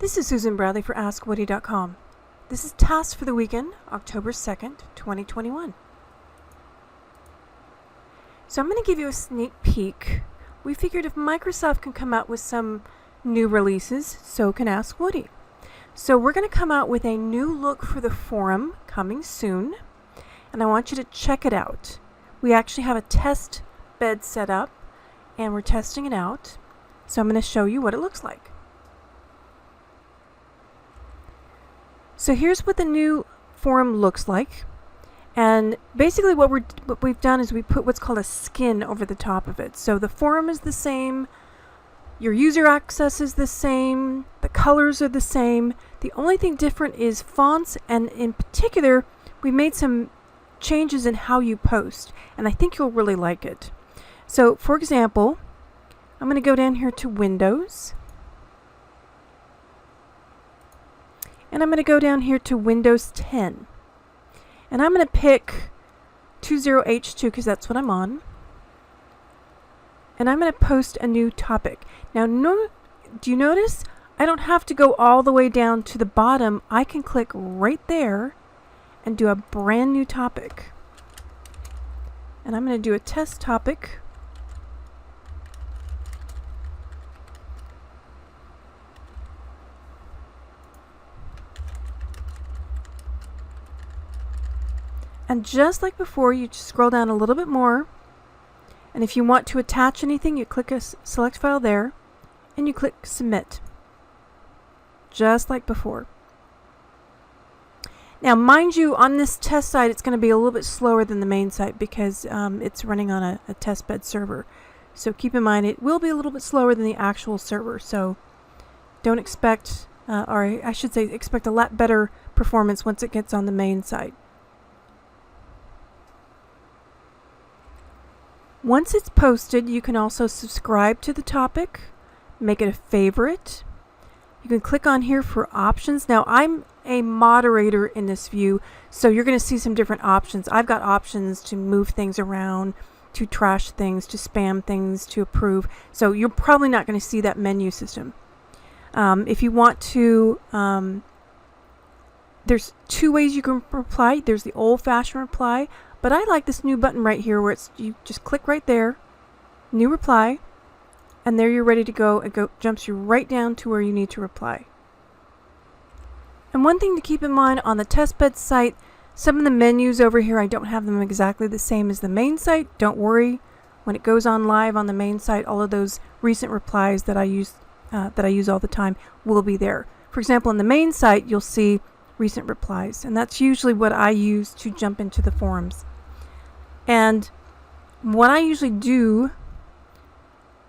This is Susan Bradley for AskWoody.com. This is Task for the Weekend, October 2nd, 2021. So I'm going to give you a sneak peek. We figured if Microsoft can come out with some new releases, so can AskWoody. So we're going to come out with a new look for the forum coming soon, and I want you to check it out. We actually have a test bed set up, and we're testing it out. So I'm going to show you what it looks like. So here's what the new forum looks like, and basically what we've done is we put what's called a skin over the top of it. So the forum is the same, your user access is the same, the colors are the same. The only thing different is fonts, and in particular we made some changes in how you post, and I think you'll really like it. So for example, I'm going to go down here to Windows. And I'm going to go down here to Windows 10. And I'm going to pick 20H2 because that's what I'm on. And I'm going to post a new topic. Now, do you notice? I don't have to go all the way down to the bottom. I can click right there and do a brand new topic. And I'm going to do a test topic. And just like before, you just scroll down a little bit more, and if you want to attach anything, you click a select file there, and you click submit. Just like before. Now mind you, on this test site it's going to be a little bit slower than the main site because it's running on a testbed server. So keep in mind it will be a little bit slower than the actual server, so don't expect, or I should say expect a lot better performance once it gets on the main site. Once it's posted, you can also subscribe to the topic, make it a favorite. You can click on here for options. Now, I'm a moderator in this view, so you're going to see some different options. I've got options to move things around, to trash things, to spam things, to approve. So you're probably not going to see that menu system. If you want to, there's two ways you can reply. There's the old-fashioned reply. But I like this new button right here where you just click right there, new reply, and there you're ready to go. It jumps you right down to where you need to reply. And one thing to keep in mind on the testbed site, some of the menus over here, I don't have them exactly the same as the main site. Don't worry. When it goes on live on the main site, all of those recent replies that I use all the time will be there. For example, on the main site, you'll see recent replies, and that's usually what I use to jump into the forums. And what I usually do,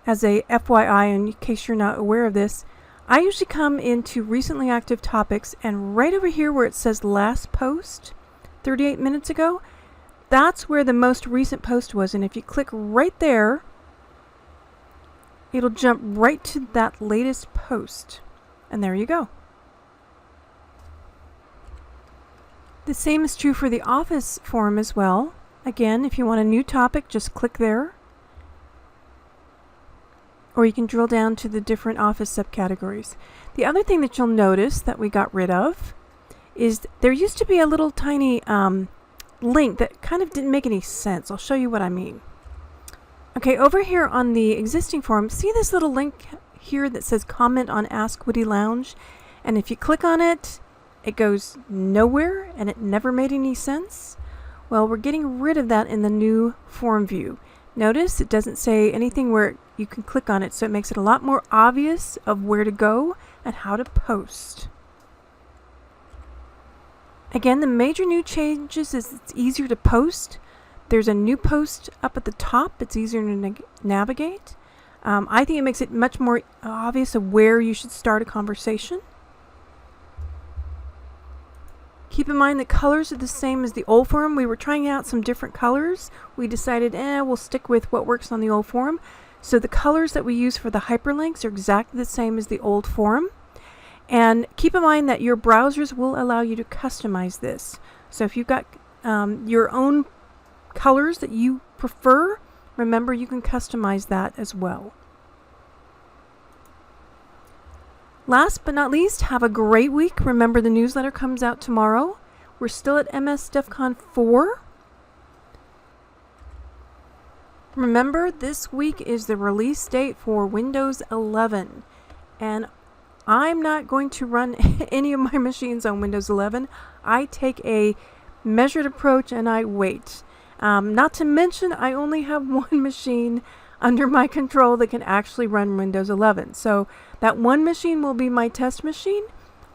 as a FYI, in case you're not aware of this, I usually come into recently active topics, and right over here where it says last post 38 minutes ago, that's where the most recent post was. And if you click right there, it'll jump right to that latest post, and there you go. The same is true for the Office forum as well. Again, if you want a new topic, just click there. Or you can drill down to the different Office subcategories. The other thing that you'll notice that we got rid of is there used to be a little tiny link that kind of didn't make any sense. I'll show you what I mean. Okay, over here on the existing forum, see this little link here that says comment on Ask Woody Lounge? And if you click on it, it goes nowhere, and it never made any sense. Well, we're getting rid of that in the new forum view. Notice it doesn't say anything where you can click on it, so it makes it a lot more obvious of where to go and how to post. Again, the major new changes is it's easier to post. There's a new post up at the top. It's easier to navigate. I think it makes it much more obvious of where you should start a conversation. Keep in mind the colors are the same as the old forum. We were trying out some different colors. We decided, we'll stick with what works on the old forum. So the colors that we use for the hyperlinks are exactly the same as the old forum. And keep in mind that your browsers will allow you to customize this. So if you've got your own colors that you prefer, remember you can customize that as well. Last but not least, have a great week. Remember, the newsletter comes out tomorrow. We're still at MS DEF CON 4. Remember, this week is the release date for Windows 11. And I'm not going to run any of my machines on Windows 11. I take a measured approach and I wait. Not to mention, I only have one machine under my control that can actually run Windows 11. So that one machine will be my test machine.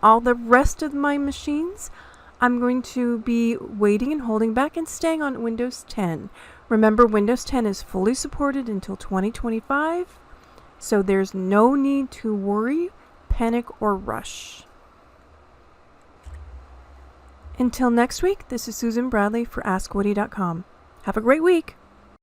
All the rest of my machines, I'm going to be waiting and holding back and staying on Windows 10. Remember, Windows 10 is fully supported until 2025, so there's no need to worry, panic, or rush. Until next week, this is Susan Bradley for AskWoody.com. Have a great week!